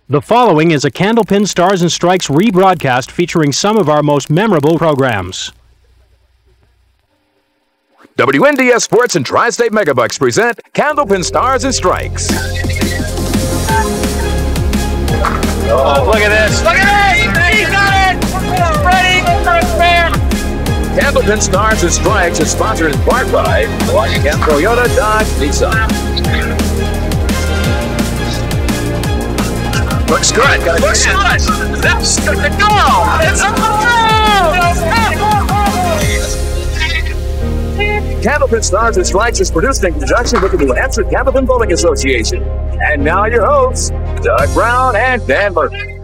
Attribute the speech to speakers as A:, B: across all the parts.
A: The following is a Candlepin Stars and Strikes rebroadcast featuring some of our most memorable programs.
B: WNDS Sports and Tri-State Megabucks present Candlepin Stars and Strikes.
C: Oh, look at this. Look at this! He got it! Ready for a spin!
B: Candlepin Stars and Strikes is sponsored in part by Washington Toyota Dodge Nissan. Looks good. Looks good. That's good to go. It's a Candlepin Stars and Strikes is produced in conjunction with the New Hampshire Candlepin Bowling Association. And now your hosts, Doug Brown and Dan Murphy.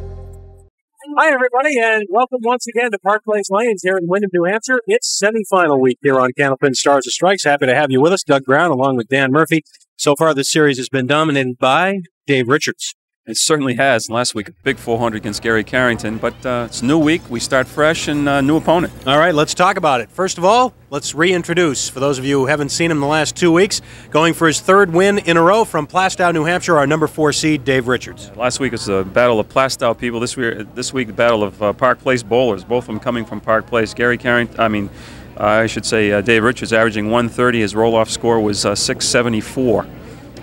D: Hi, everybody, and welcome once again to Park Place Lanes here in Windham, New Hampshire. It's semifinal week here on Candlepin Stars and Strikes. Happy to have you with us, Doug Brown, along with Dan Murphy. So far, this series has been dominated by Dave Richards.
E: It certainly has. Last week, a big 400 against Gary Carrington, but it's a new week. We start fresh and new opponent.
D: All right, let's talk about it. First of all, let's reintroduce, for those of you who haven't seen him the last 2 weeks, going for his third win in a row from Plastow, New Hampshire, our number 4 seed, Dave Richards.
E: Last week was the battle of Plastow people. This week the battle of Park Place bowlers, both of them coming from Park Place. Gary Carrington, Dave Richards averaging 130. His roll-off score was 674.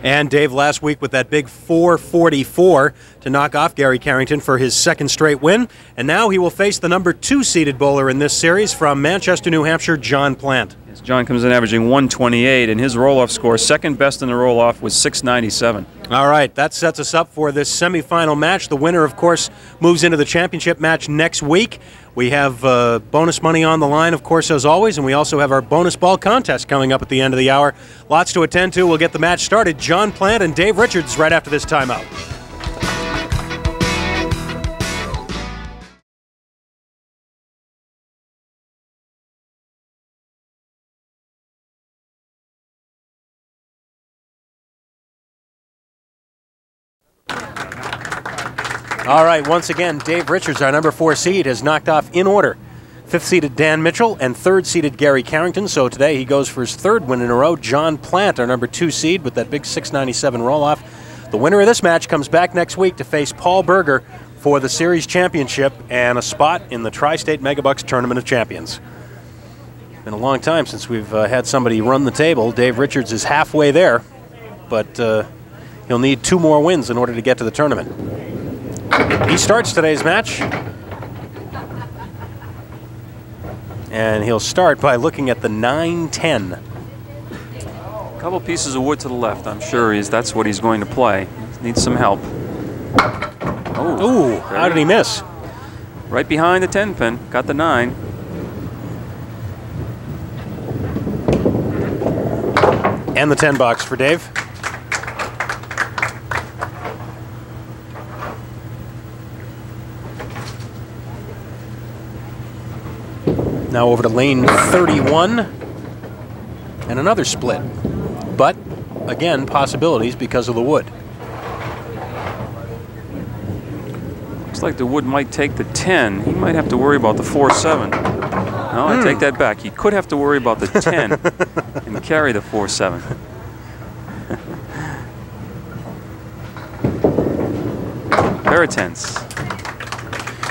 D: And Dave last week with that big 444 to knock off Gary Carrington for his second straight win. And now he will face the number 2 seeded bowler in this series from Manchester, New Hampshire, John Plante.
E: Yes, John comes in averaging 128, and his roll-off score, second best in the roll-off, was 697.
D: All right, that sets us up for this semifinal match. The winner, of course, moves into the championship match next week. We have bonus money on the line, of course, as always, and we also have our bonus ball contest coming up at the end of the hour. Lots to attend to. We'll get the match started. John Plante and Dave Richards right after this timeout. All right, once again, Dave Richards, our number 4 seed, has knocked off in order 5th-seeded Dan Mitchell and 3rd-seeded Gary Carrington. So today he goes for his 3rd win in a row. John Plante, our number 2 seed, with that big 697 roll-off. The winner of this match comes back next week to face Paul Berger for the series championship and a spot in the Tri-State Megabucks Tournament of Champions. Been a long time since we've had somebody run the table. Dave Richards is halfway there, but he'll need 2 more wins in order to get to the tournament. He starts today's match, and he'll start by looking at the 9-10.
E: A couple pieces of wood to the left. I'm sure that's what he's going to play. Needs some help.
D: Oh, how did he miss?
E: Right behind the 10 pin. Got the 9.
D: And the 10 box for Dave. Now over to lane 31, and another split. But, again, possibilities because of the wood.
E: Looks like the wood might take the 10. He might have to worry about the 4-7. No, I take that back. He could have to worry about the 10 and carry the 4-7. Pair of 10s.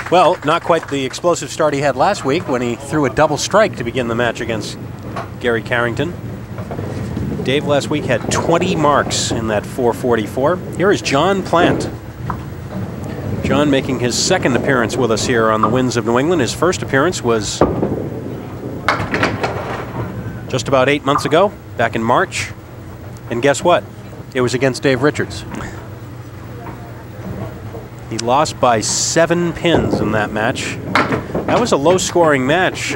D: Well, not quite the explosive start he had last week when he threw a double strike to begin the match against Gary Carrington. Dave last week had 20 marks in that 444. Here is John Plante. John making his 2nd appearance with us here on the Winds of New England. His first appearance was just about 8 months ago, back in March. And guess what? It was against Dave Richards. He lost by 7 pins in that match. That was a low-scoring match.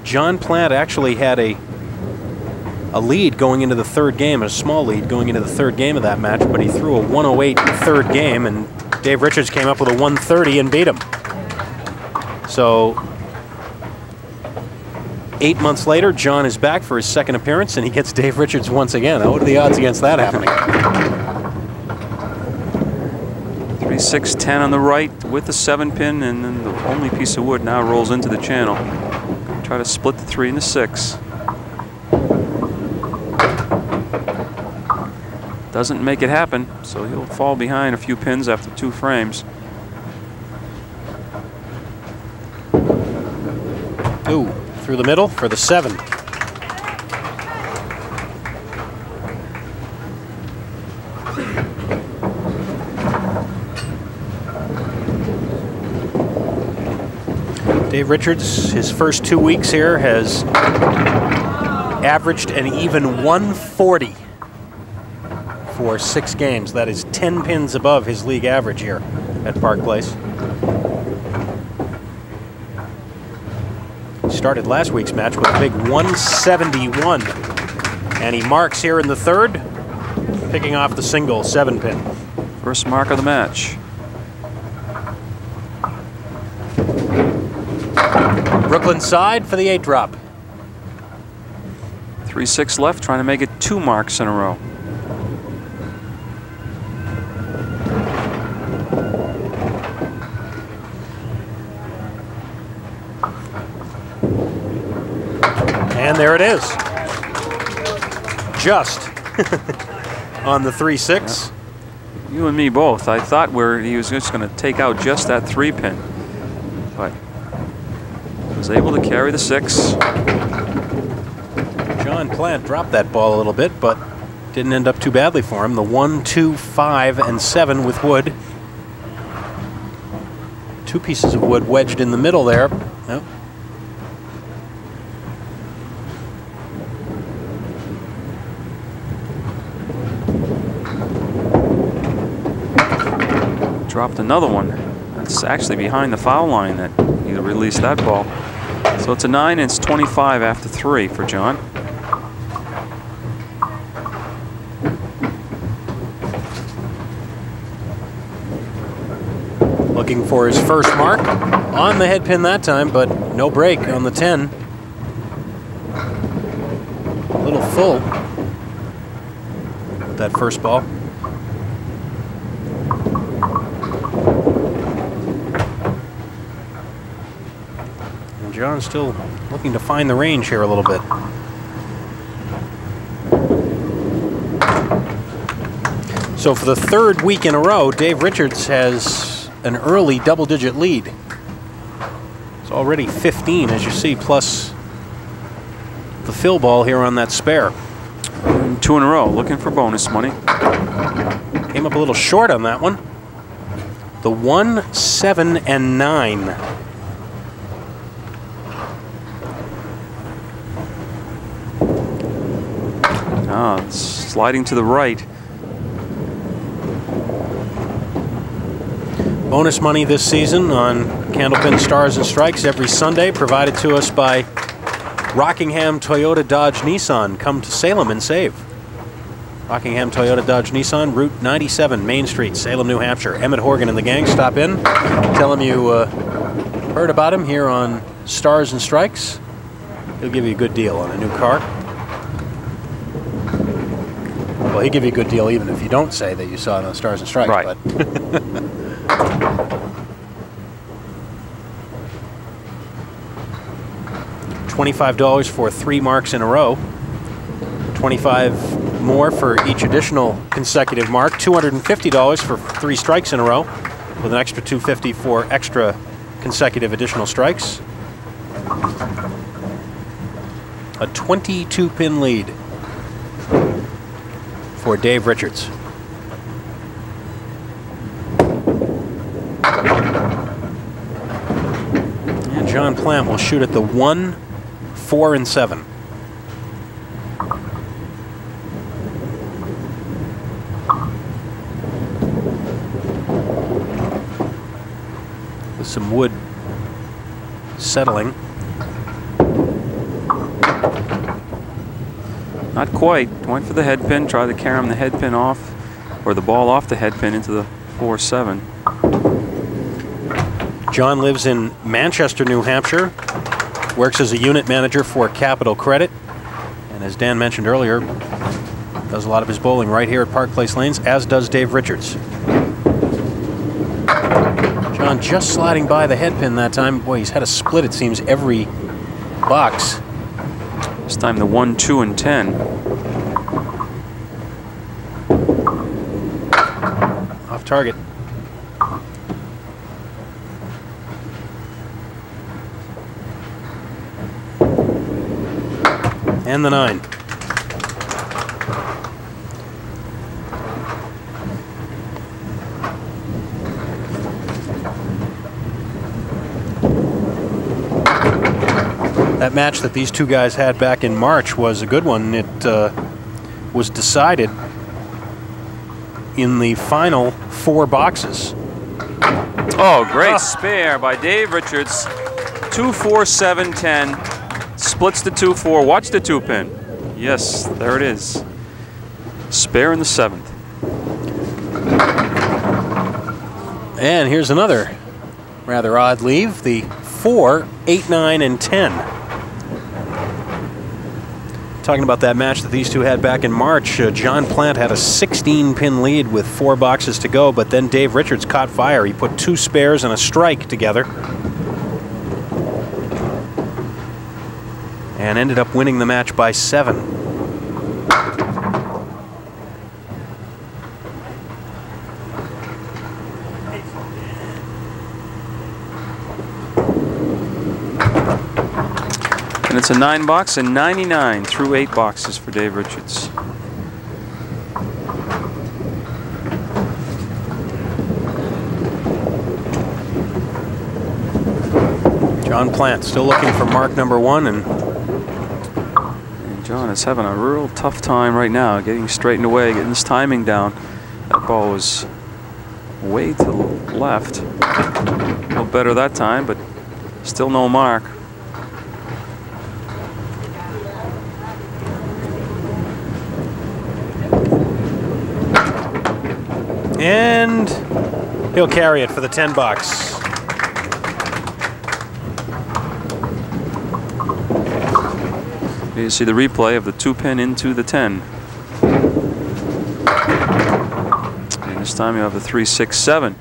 D: John Plante actually had a lead going into the 3rd game, a small lead going into the 3rd game of that match, but he threw a 108 3rd game, and Dave Richards came up with a 130 and beat him. So 8 months later, John is back for his 2nd appearance, and he gets Dave Richards once again. What are the odds against that happening?
E: 6-10 on the right with the 7 pin, and then the only piece of wood now rolls into the channel. Try to split the 3 and the 6. doesn't make it happen, so he'll fall behind a few pins after 2 frames.
D: Ooh, through the middle for the 7. Dave Richards, his first 2 weeks here, has averaged an even 140 for 6 games. That is 10 pins above his league average here at Park Place. He started last week's match with a big 171, and he marks here in the 3rd, picking off the single 7-pin.
E: First mark of the match.
D: Brooklyn side for the 8-drop.
E: 3-6 left, trying to make it 2 marks in a row.
D: And there it is. Just on the 3-6.
E: You and me both. I thought he was just going to take out just that 3-pin, but was able to carry the 6.
D: John Plante dropped that ball a little bit, but didn't end up too badly for him. The 1, 2, 5, and 7 with wood. 2 pieces of wood wedged in the middle there. Nope.
E: Dropped another one. That's actually behind the foul line that he released that ball. So it's a 9, and it's 25 after 3 for John.
D: Looking for his first mark on the head pin that time, but no break on the 10. A little full with that first ball. And John's still looking to find the range here a little bit. So for the 3rd week in a row, Dave Richards has an early double-digit lead. It's already 15, as you see, plus the fill ball here on that spare.
E: 2 in a row, looking for bonus money.
D: Came up a little short on that one. The 1, 7, and 9.
E: It's sliding to the right.
D: Bonus money this season on Candlepin Stars and Strikes every Sunday, provided to us by Rockingham Toyota Dodge Nissan. Come to Salem and save. Rockingham Toyota Dodge Nissan, Route 97, Main Street, Salem, New Hampshire. Emmett Horgan and the gang, stop in. Tell him you heard about him here on Stars and Strikes. He'll give you a good deal on a new car. Well, he'll give you a good deal even if you don't say that you saw it on Stars and Strikes.
E: Right.
D: But $25 for 3 marks in a row. 25 more for each additional consecutive mark. $250 for 3 strikes in a row, with an extra $250 for extra consecutive additional strikes. A 22-pin lead for Dave Richards. And John Plante will shoot at the 1, 4, and 7. With some wood settling.
E: Not quite. Went for the head pin, tried to carom the head pin off, or the ball off the head pin into the 4-7.
D: John lives in Manchester, New Hampshire, works as a unit manager for Capital Credit, and as Dan mentioned earlier, does a lot of his bowling right here at Park Place Lanes, as does Dave Richards. John just sliding by the head pin that time. Boy, he's had a split, it seems, every box.
E: This time the 1, 2, and 10.
D: Off target. And the 9. That match that these two guys had back in March was a good one. It was decided in the final 4 boxes.
E: Oh, great spare by Dave Richards. 2-4-7-10. Splits the 2-4. Watch the 2-pin. Yes, there it is. Spare in the 7th.
D: And here's another rather odd leave. The 4, 8, 9, and 10. Talking about that match that these two had back in March, John Plante had a 16-pin lead with 4 boxes to go, but then Dave Richards caught fire. He put 2 spares and a strike together and ended up winning the match by 7.
E: And it's a 9 box and 99 through 8 boxes for Dave Richards.
D: John Plante still looking for mark number 1, and
E: John is having a real tough time right now getting straightened away, getting his timing down. That ball was way to the left. A little better that time, but still no mark.
D: And he'll carry it for the 10 bucks.
E: You see the replay of the 2-pin into the 10. And this time you have the 3, 6, 7.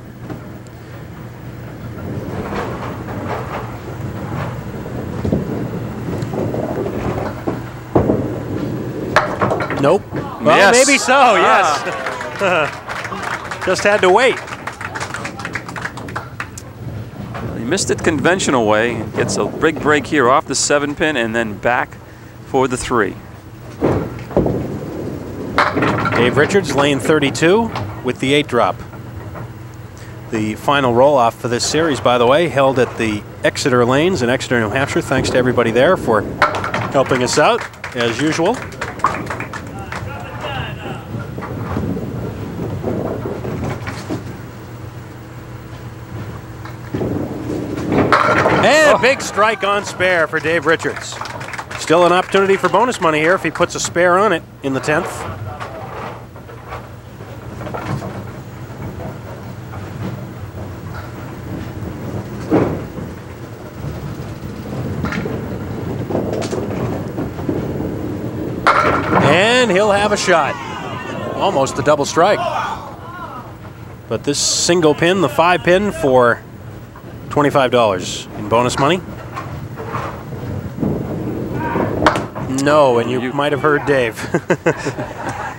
D: Nope. Well,
E: yes.
D: Maybe so, yes. Just had to wait.
E: He missed it conventional way. Gets a big break here off the 7-pin and then back for the 3.
D: Dave Richards, lane 32 with the 8 drop. The final roll-off for this series, by the way, held at the Exeter Lanes in Exeter, New Hampshire. Thanks to everybody there for helping us out, as usual. And a big strike on spare for Dave Richards. Still an opportunity for bonus money here if he puts a spare on it in the 10th. And he'll have a shot. Almost a double strike. But this single pin, the 5-pin, for $25 in bonus money. No, and you might have heard Dave.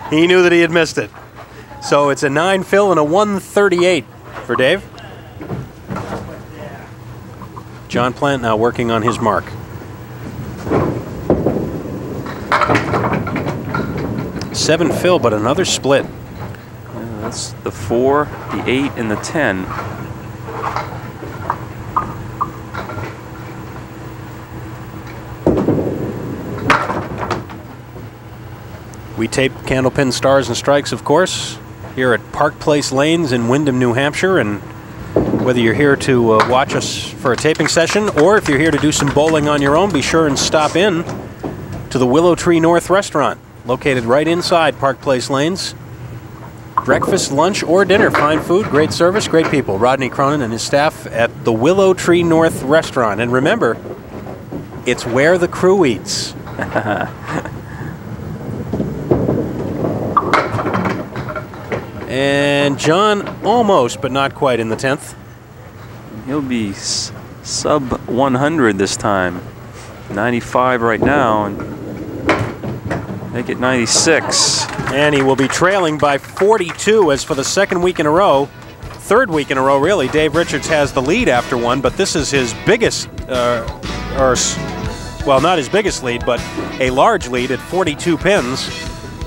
D: He knew that he had missed it. So it's a 9 fill and a 138 for Dave. John Plante now working on his mark. Seven fill, but another split.
E: Yeah, that's the 4, the 8, and the 10.
D: We tape Candlepin Stars and Strikes, of course, here at Park Place Lanes in Windham, New Hampshire. And whether you're here to watch us for a taping session or if you're here to do some bowling on your own, be sure and stop in to the Willow Tree North restaurant, located right inside Park Place Lanes. Breakfast, lunch, or dinner. Fine food, great service, great people. Rodney Cronin and his staff at the Willow Tree North restaurant. And remember, it's where the crew eats. And John almost, but not quite, in the 10th.
E: He'll be sub 100 this time. 95 right now, and make it 96.
D: And he will be trailing by 42 as for the second week in a row. Third week in a row, really. Dave Richards has the lead after one, but this is his biggest, well, not his biggest lead, but a large lead at 42 pins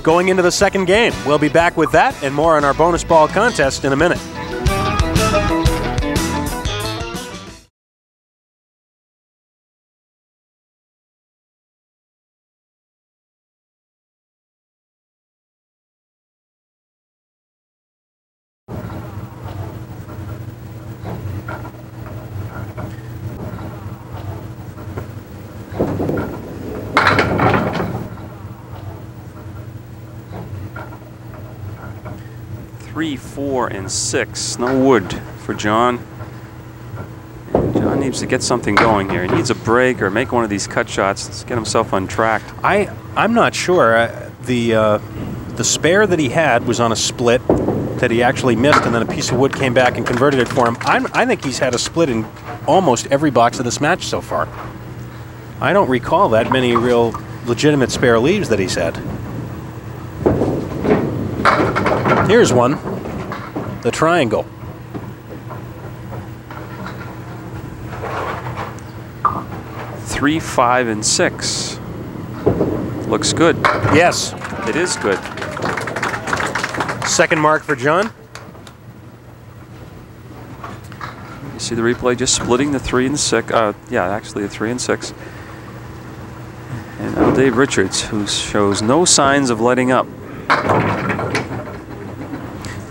D: going into the second game. We'll be back with that and more on our bonus ball contest in a minute.
E: Three, 4, and 6. No wood for John. And John needs to get something going here. He needs a break or make one of these cut shots to get himself untracked.
D: I'm not sure. The spare that he had was on a split that he actually missed, and then a piece of wood came back and converted it for him. I think he's had a split in almost every box of this match so far. I don't recall that many real legitimate spare leaves that he's had. Here's one, the triangle.
E: Three, 5, and 6. Looks good.
D: Yes.
E: It is good.
D: Second mark for John.
E: You see the replay just splitting the 3 and 6. Yeah, actually the 3 and 6. And now Dave Richards, who shows no signs of letting up.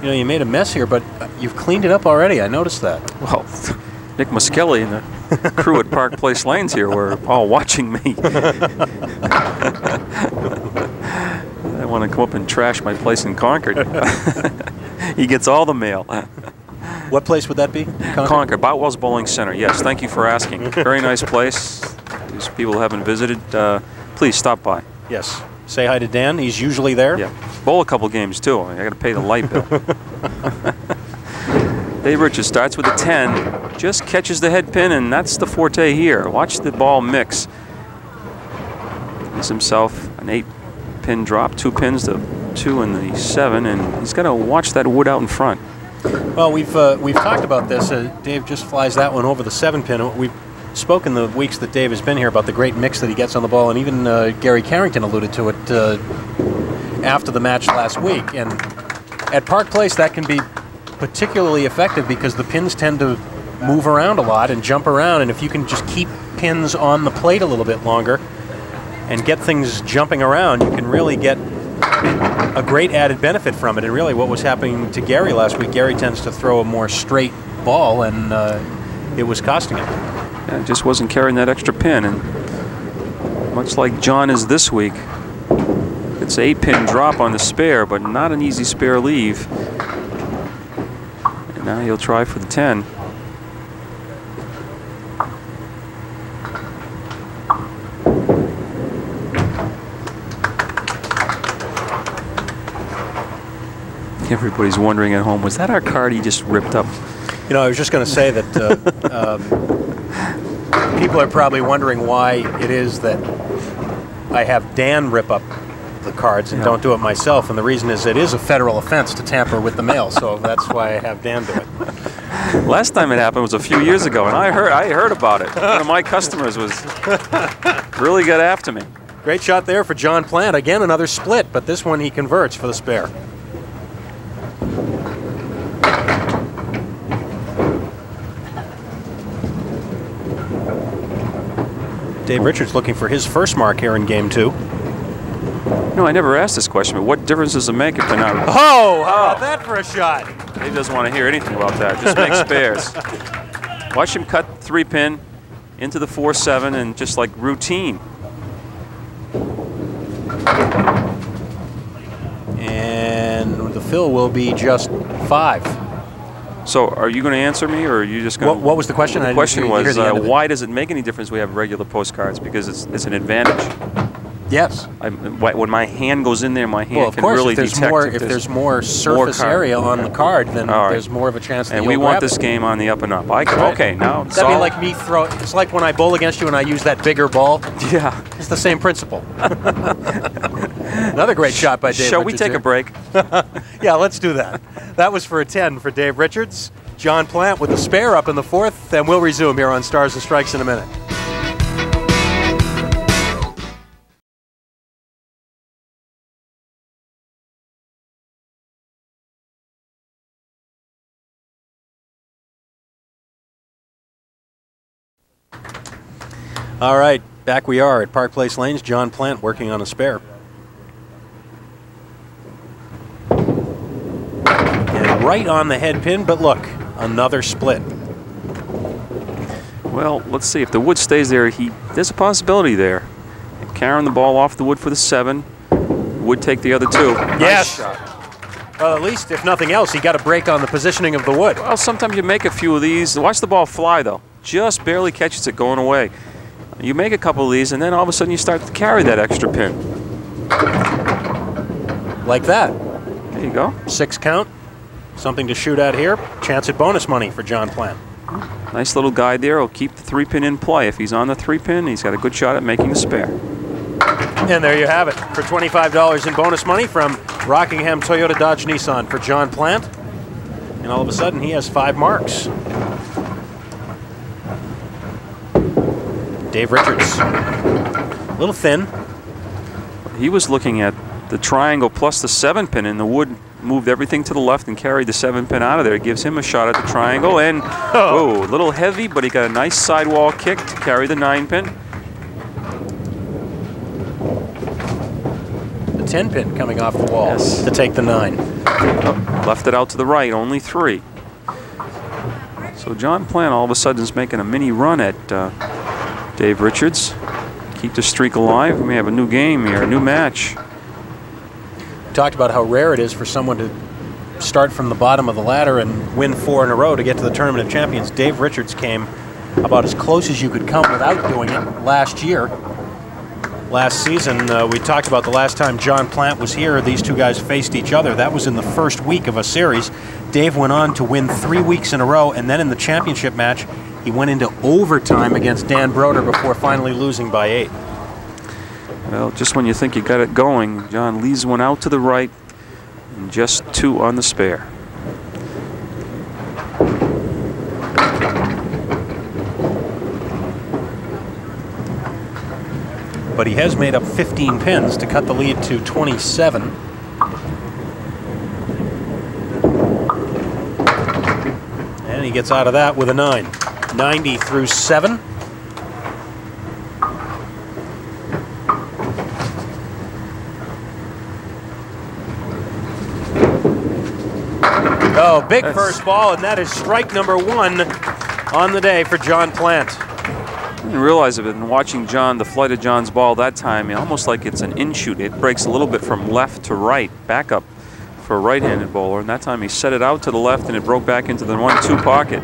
D: You know, you made a mess here, but you've cleaned it up already. I noticed that.
E: Well, Nick Muskelly and the crew at Park Place Lanes here were all watching me. I want to come up and trash my place in Concord. He gets all the mail.
D: What place would that be?
E: Concord, Boutwell's Bowling Center. Yes, thank you for asking. Very nice place. These people haven't visited. Please stop by.
D: Yes. Say hi to Dan. He's usually there.
E: Yeah. Bowl a couple games, too. I got to pay the light bill. Dave Richards starts with a 10, just catches the head pin, and that's the forte here. Watch the ball mix. Gives himself an 8-pin drop, 2 pins, the 2 and the 7, and he's got to watch that wood out in front.
D: Well, we've talked about this. Dave just flies that one over the 7-pin. We've spoken the weeks that Dave has been here about the great mix that he gets on the ball, and even Gary Carrington alluded to it after the match last week. And at Park Place, that can be particularly effective because the pins tend to move around a lot and jump around, and if you can just keep pins on the plate a little bit longer and get things jumping around, you can really get a great added benefit from it. And really what was happening to Gary last week, Gary tends to throw a more straight ball, and it was costing him.
E: Yeah, just wasn't carrying that extra pin, and much like John is this week, it's an 8-pin drop on the spare, but not an easy spare leave. And now he'll try for the 10. Everybody's wondering at home, was that our card he just ripped up?
D: You know, I was just going to say that people are probably wondering why it is that I have Dan rip up the cards and don't do it myself, and the reason is it is a federal offense to tamper with the mail, so that's why I have Dan do it.
E: Last time it happened was a few years ago, and I heard about it. One of my customers really got after me.
D: Great shot there for John Plante. Again, another split, but this one he converts for the spare. Dave Richards looking for his first mark here in game 2.
E: No, I never asked this question, but what difference does it make if they're not...
D: Oh, how about that for a shot?
E: Dave doesn't want to hear anything about that. Just make spares. Watch him cut 3-pin into the 4-7 and just like routine.
D: And the fill will be just 5.
E: So are you going to answer me, or are you just going to...
D: What was the question?
E: The question was, why does it make any difference we have regular postcards? Because it's an advantage.
D: Yes.
E: When my hand goes in there, my hand
D: of
E: can
D: course,
E: really
D: if there's
E: detect
D: more, if there's more surface area on the card, then there's more of a chance that
E: and
D: you'll
E: we want
D: grab
E: this
D: it.
E: game on the up and up. Okay, now
D: that'd be like me throw. It's like when I bowl against you and I use that bigger ball.
E: Yeah,
D: it's the same principle. Another great shot by Dave.
E: Shall
D: Richards
E: we take
D: here.
E: a break?
D: Yeah, let's do that. That was for a 10 for Dave Richards. John Plante with the spare up in the 4th, and we'll resume here on Stars and Strikes in a minute. All right, back we are at Park Place Lanes. John Plante working on a spare. And right on the head pin, but look, another split.
E: Well, let's see. If the wood stays there, there's a possibility there. Carrying the ball off the wood for the 7. Would take the other 2.
D: Yes.
E: Nice shot.
D: Well, at least, if nothing else, he got a break on the positioning of the wood.
E: Well, sometimes you make a few of these. Watch the ball fly, though. Just barely catches it going away. You make a couple of these, and then all of a sudden you start to carry that extra pin.
D: Like that.
E: There you go.
D: 6 count. Something to shoot at here. Chance at bonus money for John Plante.
E: Nice little guide there. He'll keep the 3-pin in play. If he's on the 3-pin, he's got a good shot at making a spare.
D: And there you have it. For $25 in bonus money from Rockingham Toyota Dodge Nissan for John Plante. And all of a sudden, he has 5 marks. Dave Richards. A little thin.
E: He was looking at the triangle plus the 7-pin, and the wood moved everything to the left and carried the 7-pin out of there. It gives him a shot at the triangle, and whoa, a little heavy, but he got a nice sidewall kick to carry the 9-pin.
D: The 10-pin coming off the wall to take the 9.
E: Oh, left it out to the right, only 3. So John Plante all of a sudden is making a mini run at Dave Richards. Keep the streak alive. We may have a new game here, a new match.
D: We talked about how rare it is for someone to start from the bottom of the ladder and win 4 in a row to get to the Tournament of Champions. Dave Richards came about as close as you could come without doing it last year. Last season, we talked about the last time John Plante was here, these two guys faced each other. That was in the first week of a series. Dave went on to win 3 weeks in a row, and then in the championship match, he went into overtime against Dan Broder before finally losing by 8.
E: Well, just when you think you got it going, John leaves one out to the right, and just 2 on the spare.
D: But he has made up 15 pins to cut the lead to 27. And he gets out of that with a 9. 90 through 7. Oh, big first ball, and that is strike number 1 on the day for John Plante.
E: I didn't realize it, in watching John, the flight of John's ball that time, almost like it's an in-shoot. It breaks a little bit from left to right, back up for a right-handed bowler, and that time he set it out to the left and it broke back into the 1-2 pocket.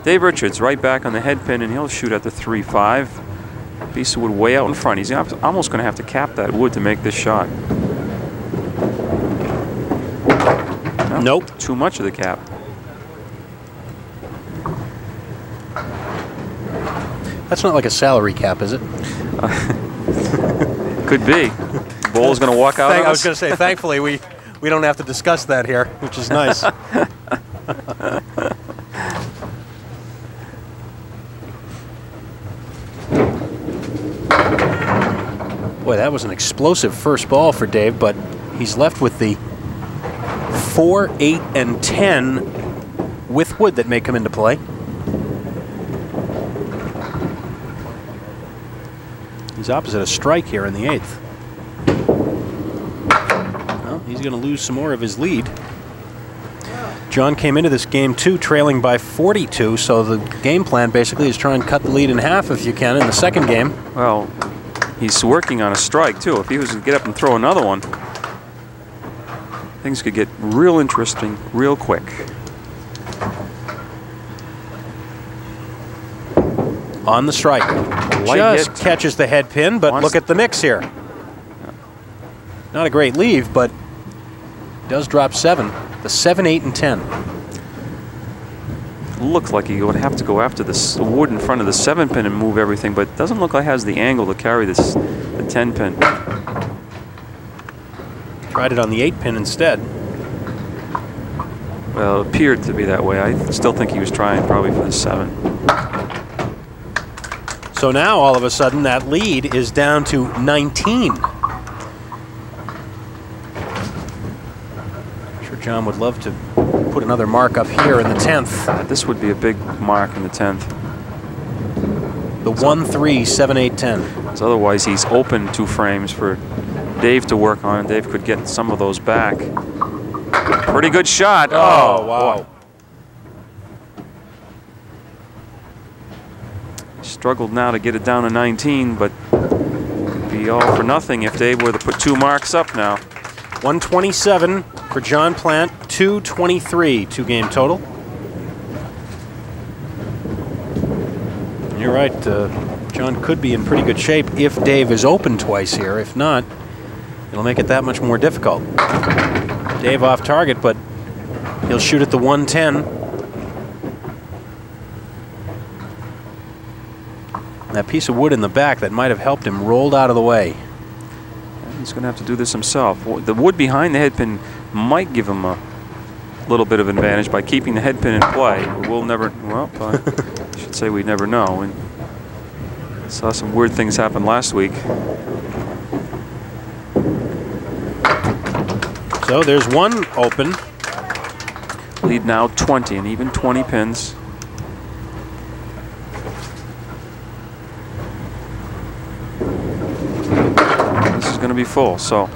E: Dave Richards right back on the head pin, and he'll shoot at the 3-5. Piece of wood way out in front. He's almost going to have to cap that wood to make this shot. No,
D: nope.
E: Too much of the cap.
D: That's not like a salary cap, is it?
E: Could be. The bowler's going to walk out on us.
D: I was going to say, thankfully, we don't have to discuss that here, which is nice. Boy, that was an explosive first ball for Dave, but he's left with the 4, 8, and 10 with wood that may come into play. He's opposite a strike here in the 8th. Well, he's going to lose some more of his lead. John came into this game, too, trailing by 42, so the game plan basically is try and cut the lead in half if you can in the second game.
E: Well, he's working on a strike, too. If he was to get up and throw another one, things could get real interesting real quick.
D: On the strike. Just catches the head pin, but look at the mix here. Not a great leave, but does drop 7. The 7, 8, and 10.
E: Looks like he would have to go after this wood in front of the 7-pin and move everything, but doesn't look like it has the angle to carry this, the 10-pin.
D: Tried it on the 8-pin instead.
E: Well, it appeared to be that way. I still think he was trying probably for the 7.
D: So now, all of a sudden, that lead is down to 19. I'm sure John would love to put another mark up here in the 10th.
E: This would be a big mark in the 10th.
D: The 1, 3, 7, 8, 10.
E: So otherwise, he's open 2 frames for Dave to work on. Dave could get some of those back. Pretty good shot.
D: Oh, wow.
E: Boy. Struggled now to get it down to 19, but could be all for nothing if Dave were to put 2 marks up now.
D: 127 for John Plante, 223 two-game total. You're right, John could be in pretty good shape if Dave is open twice here. If not, it'll make it that much more difficult. Dave off target, but he'll shoot at the 110. That piece of wood in the back that might have helped him rolled out of the way.
E: He's going to have to do this himself. The wood behind the headpin might give him a little bit of advantage by keeping the headpin in play. We'll never, well, I should say we never know. And saw some weird things happen last week.
D: So there's one open.
E: Lead now 20, and even 20 pins. Going to be full, so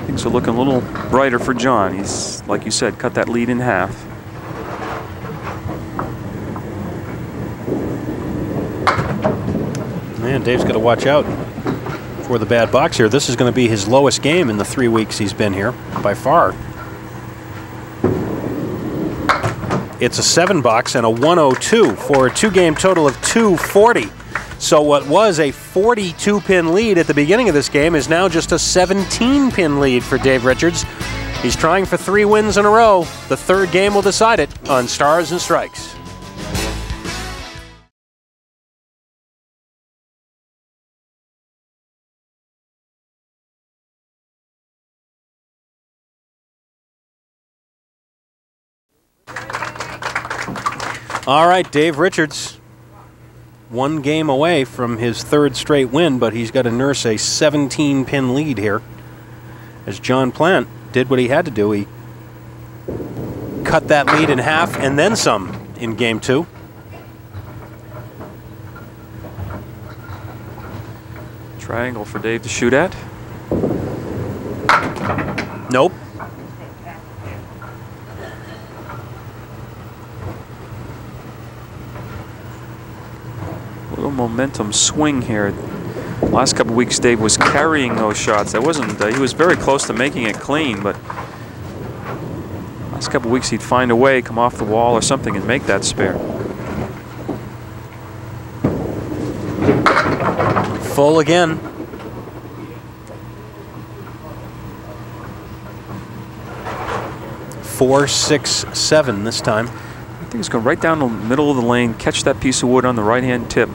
E: things are looking a little brighter for John. He's, like you said, cut that lead in half.
D: Man, Dave's got to watch out for the bad box here. This is going to be his lowest game in the 3 weeks he's been here, by far. It's a 7 box and a 102 for a 2-game total of 240. So what was a 42-pin lead at the beginning of this game is now just a 17-pin lead for Dave Richards. He's trying for 3 wins in a row. The 3rd game will decide it on Stars and Strikes. All right, Dave Richards. 1 game away from his 3rd straight win, but he's got to nurse a 17-pin lead here. As John Plante did what he had to do. He cut that lead in half and then some in game 2.
E: Triangle for Dave to shoot at.
D: Nope.
E: Little momentum swing here. Last couple weeks, Dave was carrying those shots. That wasn't. He was very close to making it clean, but last couple weeks he'd find a way, come off the wall or something, and make that spare.
D: Full again. Four, 6, 7 this time.
E: I think he's going right down the middle of the lane, catch that piece of wood on the right-hand tip.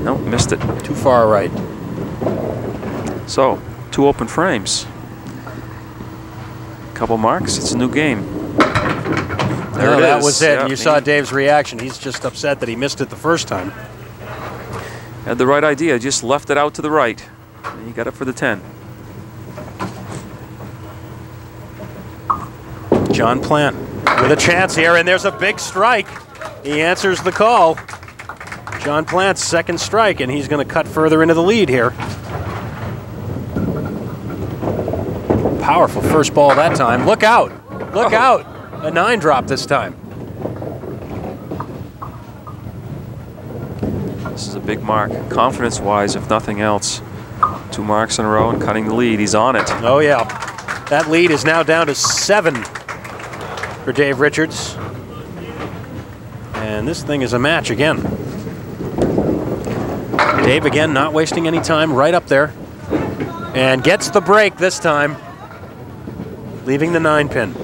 E: Nope, missed it.
D: Too far right.
E: So, 2 open frames. Couple marks, it's a new game. There it is.
D: That was it.
E: Yep,
D: You saw Dave's reaction. He's just upset that he missed it the first time.
E: Had the right idea, just left it out to the right. And he got it for the 10.
D: John Plante with a chance here, and there's a big strike. He answers the call. John Plante's 2nd strike, and he's going to cut further into the lead here. Powerful first ball that time. Look out. Look out. A 9 drop this time.
E: This is a big mark, confidence-wise, if nothing else. 2 marks in a row and cutting the lead. He's on it.
D: Oh, yeah. That lead is now down to 7 for Dave Richards. And this thing is a match again. Dave again not wasting any time, right up there. And gets the break this time, leaving the 9-pin.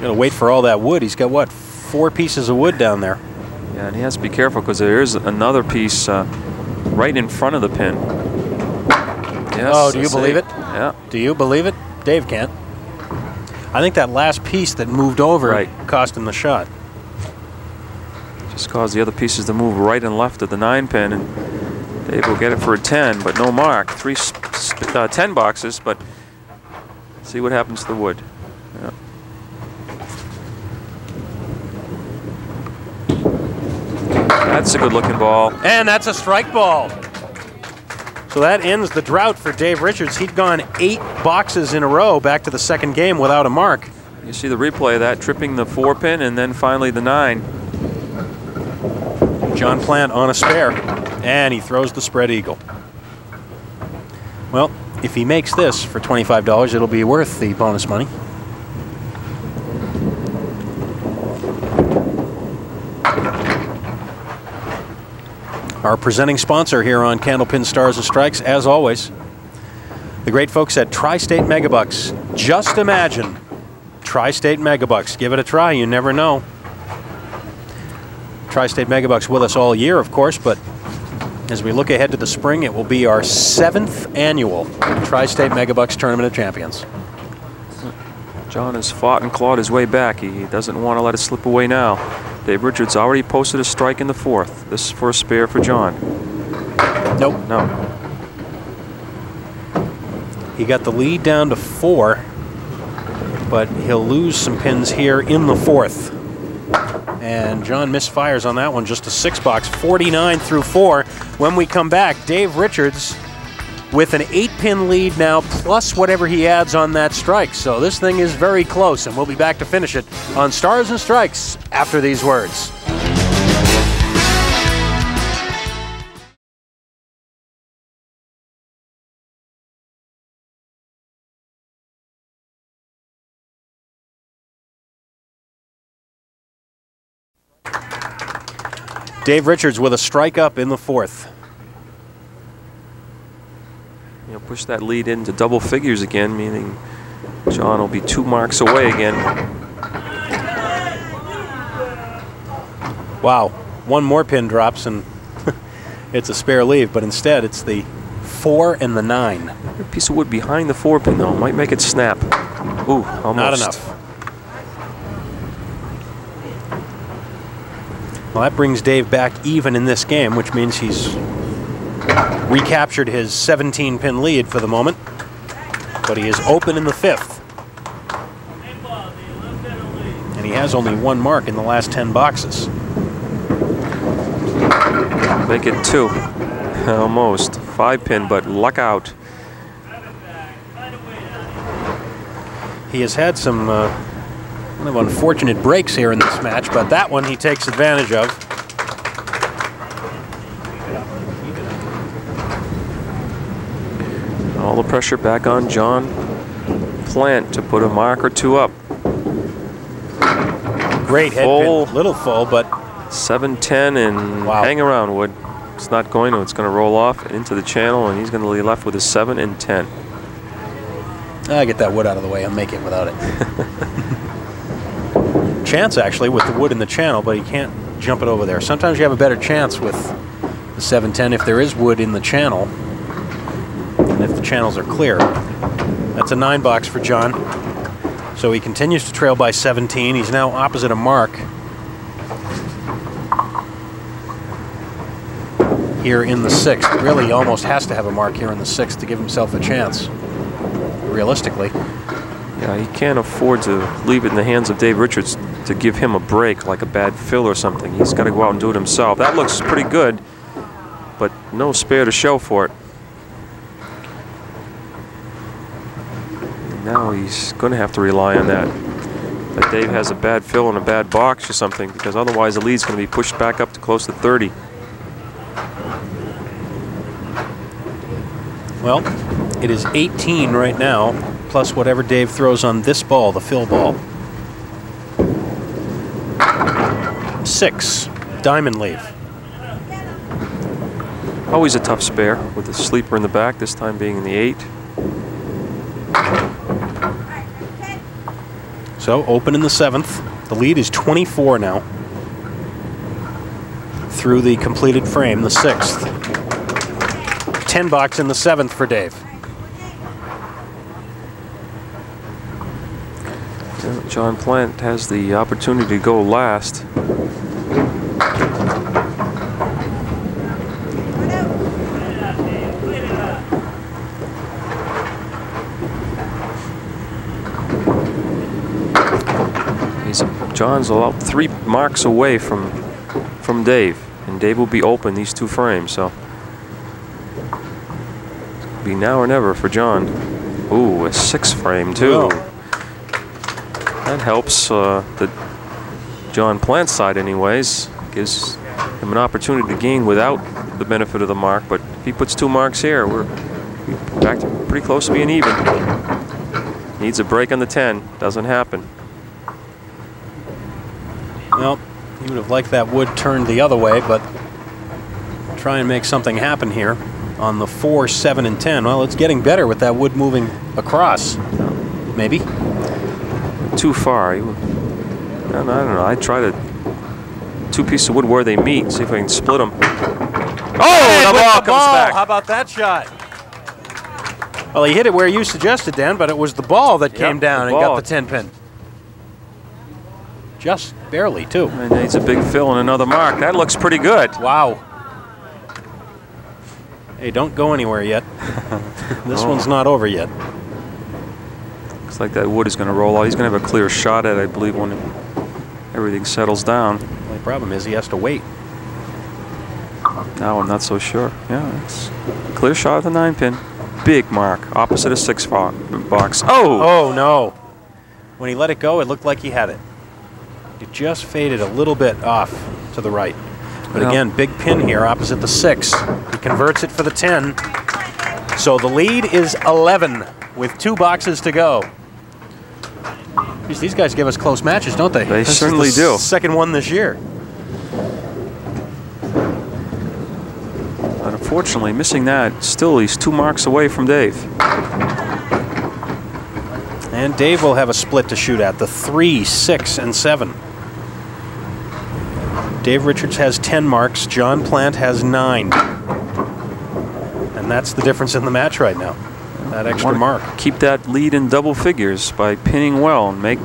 D: Gotta wait for all that wood. He's got, what, 4 pieces of wood down there.
E: Yeah, and he has to be careful because there is another piece right in front of the pin. Yes,
D: oh, do you believe it?
E: Yeah.
D: Do you believe it? Dave can't. I think that last piece that moved over cost him the shot.
E: Just caused the other pieces to move right and left of the 9-pin, and Dave will get it for a 10, but no mark. 10 boxes, but see what happens to the wood. Yeah. That's a good-looking ball.
D: And that's a strike ball. So that ends the drought for Dave Richards. He'd gone 8 boxes in a row back to the second game without a mark.
E: You see the replay of that, tripping the 4-pin and then finally the 9.
D: John Plante on a spare, and he throws the spread eagle. Well, if he makes this for $25, it'll be worth the bonus money. Our presenting sponsor here on Candlepin Stars and Strikes, as always, the great folks at Tri-State Megabucks. Just imagine Tri-State Megabucks. Give it a try, you never know. Tri-State Megabucks with us all year, of course, but as we look ahead to the spring, it will be our 7th annual Tri-State Megabucks Tournament of Champions.
E: John has fought and clawed his way back. He doesn't want to let it slip away now. Dave Richards already posted a strike in the 4th. This is for a spare for John.
D: Nope.
E: No.
D: He got the lead down to 4, but he'll lose some pins here in the 4th. And John misfires on that one, just a 6-box, 49 through 4. When we come back, Dave Richards with an 8-pin lead now, plus whatever he adds on that strike. So this thing is very close, and we'll be back to finish it on Stars and Strikes after these words. Dave Richards with a strike up in the 4th.
E: He'll push that lead into double figures again, meaning John will be 2 marks away again.
D: Wow, 1 more pin drops and it's a spare leave, but instead it's the 4 and the 9.
E: A piece of wood behind the 4-pin though might make it snap. Ooh, almost.
D: Not enough. Well, that brings Dave back even in this game, which means he's recaptured his 17-pin lead for the moment, but he is open in the 5th. And he has only 1 mark in the last 10 boxes.
E: Make it 2. Almost. 5-pin, but luck out.
D: He has had some kind of unfortunate breaks here in this match, but that one he takes advantage of.
E: All the pressure back on John Plante to put a mark or 2 up.
D: Great head pin, little full, but
E: 7-10 and
D: wow.
E: Hang around, Wood. It's not going to. It's going to roll off and into the channel, and he's going to be left with a 7 and 10.
D: I get that wood out of the way. I'll make it without it. Chance actually with the wood in the channel, but he can't jump it over there. Sometimes you have a better chance with the 7-10 if there is wood in the channel, and if the channels are clear. That's a 9-box for John. So he continues to trail by 17. He's now opposite a mark here in the 6th. Really, he almost has to have a mark here in the 6th to give himself a chance, realistically.
E: Yeah, he can't afford to leave it in the hands of Dave Richards to give him a break, like a bad fill or something. He's got to go out and do it himself. That looks pretty good, but no spare to show for it. Now he's going to have to rely on that Dave has a bad fill and a bad box or something, because otherwise the lead's going to be pushed back up to close to 30.
D: Well, it is 18 right now, plus whatever Dave throws on this ball, the fill ball. 6, diamond leave.
E: Always a tough spare with the sleeper in the back, this time being in the 8.
D: So open in the 7th. The lead is 24 now. Through the completed frame, the 6th. 10 box in the 7th for Dave.
E: John Plante has the opportunity to go last. John's about 3 marks away from Dave, and Dave will be open these 2 frames, so it'll be now or never for John. Ooh, a 6 frame too.
D: Whoa.
E: That helps the John Plante side anyways. Gives him an opportunity to gain without the benefit of the mark, but if he puts 2 marks here, we're back to pretty close to being even. Needs a break on the 10. Doesn't happen.
D: Well, he would have liked that wood turned the other way, but try and make something happen here on the 4, 7, and 10. Well, it's getting better with that wood moving across. Maybe.
E: Too far. I don't know. I try to 2 pieces of wood where they meet. See if I can split them. Oh, the ball comes back.
D: How about that shot? Well, he hit it where you suggested, Dan, but it was the ball that came down and got the 10 pin. Just barely, too.
E: And needs a big fill and another mark. That looks pretty good.
D: Wow. Hey, don't go anywhere yet. This one's not over yet.
E: Looks like that wood is going to roll out. He's going to have a clear shot at it, I believe, when everything settles down.
D: The only problem is he has to wait.
E: Now I'm not so sure. Yeah, it's a clear shot at the 9 pin. Big mark, opposite of 6 box. Oh!
D: Oh, no. When he let it go, it looked like he had it. It just faded a little bit off to the right. But again, big pin here opposite the 6. He converts it for the 10. So the lead is 11 with 2 boxes to go. Jeez, these guys give us close matches, don't they?
E: They certainly do.
D: Second one this year.
E: But unfortunately, missing that, still he's 2 marks away from Dave.
D: And Dave will have a split to shoot at, the 3, 6, and 7. Dave Richards has 10 marks. John Plante has 9. And that's the difference in the match right now. That extra mark.
E: Keep that lead in double figures by pinning well and make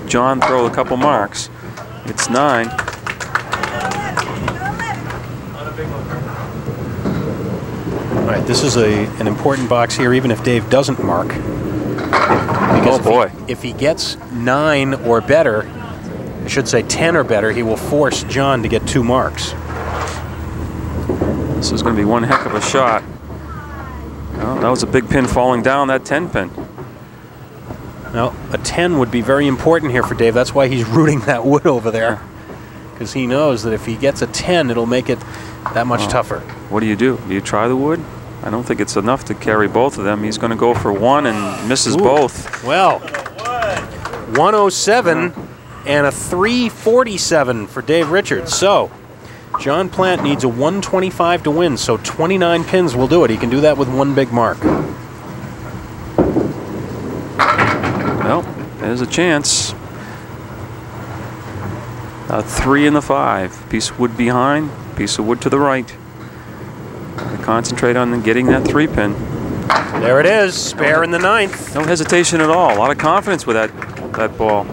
E: John throw a couple marks. It's 9.
D: All right, this is an important box here, even if Dave doesn't mark. Because if he gets 9 or better, I should say 10 or better, he will force John to get 2 marks.
E: This is going to be one heck of a shot. Well, that was a big pin falling down, that 10 pin.
D: Well, a 10 would be very important here for Dave. That's why he's rooting that wood over there. Because he knows that if he gets a 10, it'll make it that much tougher.
E: What do? Do you try the wood? I don't think it's enough to carry both of them. He's going to go for 1 and misses both.
D: Well, 107 and a 347 for Dave Richards. So, John Plante needs a 125 to win, so 29 pins will do it. He can do that with 1 big mark.
E: Well, there's a chance. A 3 and the 5. Piece of wood behind, piece of wood to the right. Concentrate on getting that 3 pin.
D: There it is, spare in the 9th.
E: No hesitation at all. A lot of confidence with that ball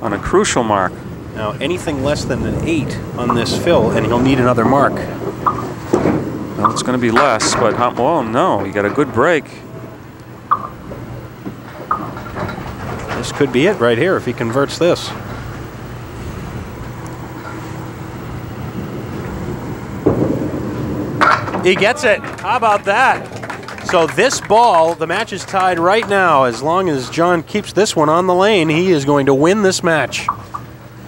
E: on a crucial mark.
D: Now, anything less than an 8 on this fill, and he'll need another mark.
E: Well, it's going to be less, but well, no, you got a good break.
D: This could be it right here if he converts this. He gets it. How about that? So this ball, the match is tied right now. As long as John keeps this one on the lane, he is going to win this match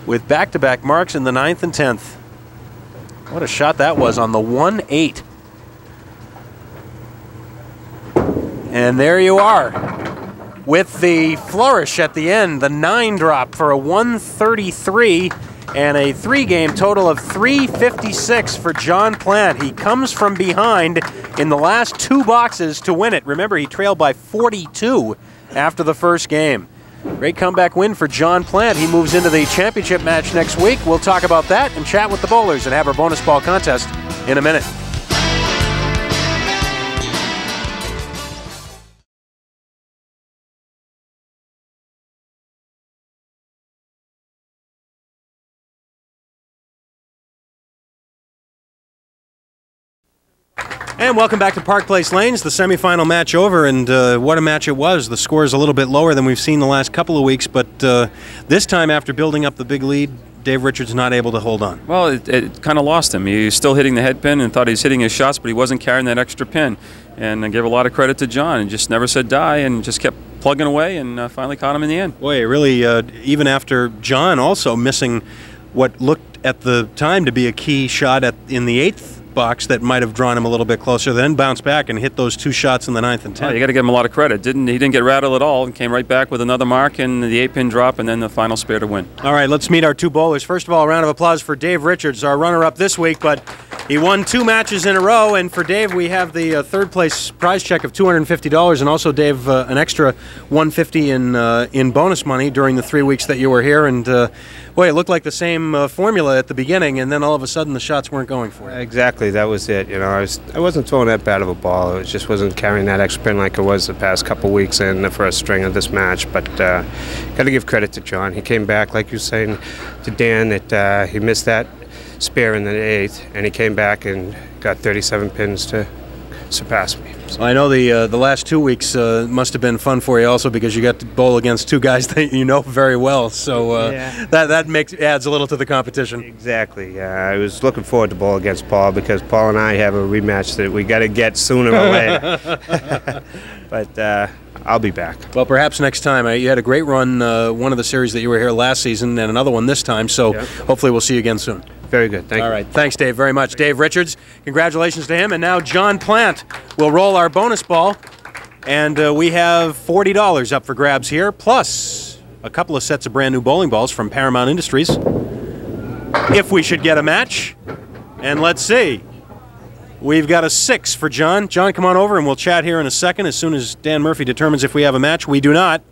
D: with back-to-back marks in the 9th and 10th. What a shot that was on the 1-8. And there you are with the flourish at the end, the 9 drop for a 133 and a 3-game total of 356 for John Plante. He comes from behind in the last 2 boxes to win it. Remember, he trailed by 42 after the first game. Great comeback win for John Plante. He moves into the championship match next week. We'll talk about that and chat with the bowlers and have our bonus ball contest in a minute. And welcome back to Park Place Lanes, the semifinal match over, and what a match it was. The score is a little bit lower than we've seen the last couple of weeks, but this time after building up the big lead, Dave Richards not able to hold on.
E: Well, it kind of lost him. He was still hitting the head pin and thought he was hitting his shots, but he wasn't carrying that extra pin. And I give a lot of credit to John, and just never said die and just kept plugging away and finally caught him in the end.
D: Boy, really, even after John also missing what looked at the time to be a key shot in the 8th box that might have drawn him a little bit closer, then bounced back and hit those 2 shots in the 9th and 10th.
E: Oh, you got to give him a lot of credit. He didn't get rattled at all and came right back with another mark and the 8-pin drop and then the final spare to win.
D: All right, let's meet our 2 bowlers. First of all, a round of applause for Dave Richards, our runner-up this week, but he won 2 matches in a row, and for Dave we have the 3rd place prize check of $250, and also, Dave, an extra $150 in bonus money during the 3 weeks that you were here, and boy, it looked like the same formula at the beginning, and then all of a sudden the shots weren't going for you.
F: Exactly, that was it. You know, I wasn't throwing that bad of a ball. It just wasn't carrying that extra pin like it was the past couple weeks in the first string of this match. But got to give credit to John. He came back, like you were saying to Dan, that he missed that spare in the 8th, and he came back and got 37 pins to surpass me. So.
D: I know the last 2 weeks must have been fun for you also, because you got to bowl against 2 guys that you know very well. So that adds a little to the competition.
F: Exactly. I was looking forward to bowl against Paul, because Paul and I have a rematch that we got to get sooner or later. But I'll be back.
D: Well, perhaps next time. You had a great run, one of the series that you were here last season, and another one this time. So hopefully we'll see you again soon.
F: Very good. Thank you.
D: All right. Thanks, Dave, very much. Dave Richards, congratulations to him. And now John Plante will roll our bonus ball. And we have $40 up for grabs here, plus a couple of sets of brand new bowling balls from Paramount Industries, if we should get a match. And let's see. We've got a 6 for John. John, come on over and we'll chat here in a second as soon as Dan Murphy determines if we have a match. We do not.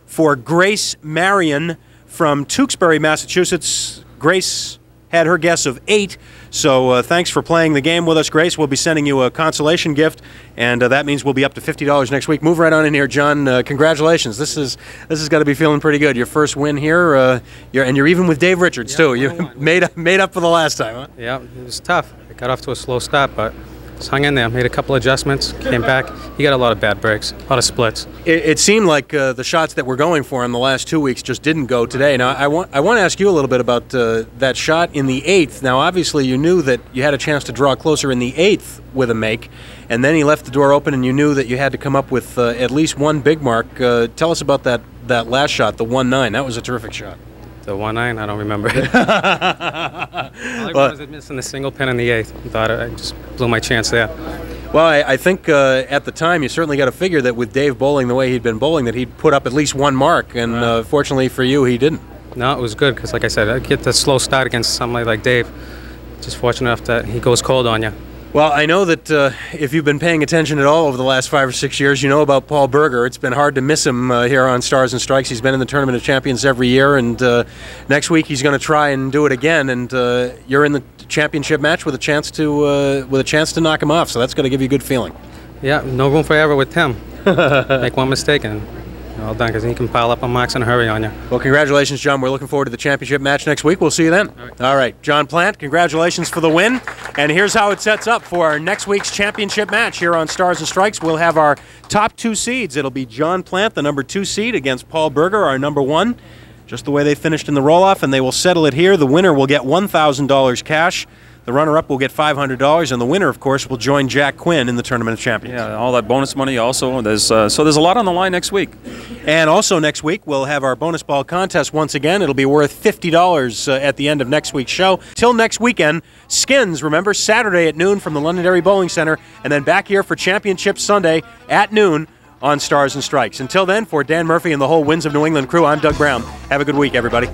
D: For Grace Marion from Tewksbury, Massachusetts. Grace had her guess of 8, so thanks for playing the game with us, Grace. We'll be sending you a consolation gift, and that means we'll be up to $50 next week. Move right on in here, John. Congratulations. This has got to be feeling pretty good. Your first win here, and you're even with Dave Richards, too. You made up for the last time, huh?
G: Yeah, it was tough. I got off to a slow start, but just hung in there, made a couple adjustments, came back. He got a lot of bad breaks, a lot of splits.
D: It seemed like the shots that were going for him the last 2 weeks just didn't go today. Now, I want to ask you a little bit about that shot in the 8th. Now, obviously, you knew that you had a chance to draw closer in the 8th with a make, and then he left the door open, and you knew that you had to come up with at least one big mark. Tell us about that last shot, the 1-9. That was a terrific shot.
G: The 1-9, I don't remember it. All I remember is missing the single pin in the 8th. I thought I just blew my chance there.
D: Well, I think at the time you certainly got to figure that with Dave bowling the way he'd been bowling, that he'd put up at least one mark, and fortunately for you, he didn't.
G: No, it was good, because like I said, I get the slow start against somebody like Dave. Just fortunate enough that he goes cold on you.
D: Well, I know that if you've been paying attention at all over the last 5 or 6 years, you know about Paul Berger. It's been hard to miss him here on Stars and Strikes. He's been in the Tournament of Champions every year, and next week he's going to try and do it again. And you're in the championship match with a chance to knock him off. So that's going to give you a good feeling.
G: Yeah, no room for error with Tim. Make one mistake and all done, because he can pile up on marks in a hurry on you.
D: Well, congratulations, John. We're looking forward to the championship match next week. We'll see you then. All right. John Plante, congratulations for the win. And here's how it sets up for our next week's championship match here on Stars and Strikes. We'll have our top 2 seeds. It'll be John Plante, the number 2 seed, against Paul Berger, our number 1. Just the way they finished in the roll-off, and they will settle it here. The winner will get $1,000 cash. The runner-up will get $500, and the winner, of course, will join Jack Quinn in the Tournament of Champions.
E: Yeah, all that bonus money also. So there's a lot on the line next week.
D: And also next week, we'll have our bonus ball contest once again. It'll be worth $50 at the end of next week's show. Till next weekend, Skins, remember, Saturday at noon from the Londonderry Bowling Center, and then back here for Championship Sunday at noon on Stars and Strikes. Until then, for Dan Murphy and the whole Winds of New England crew, I'm Doug Brown. Have a good week, everybody.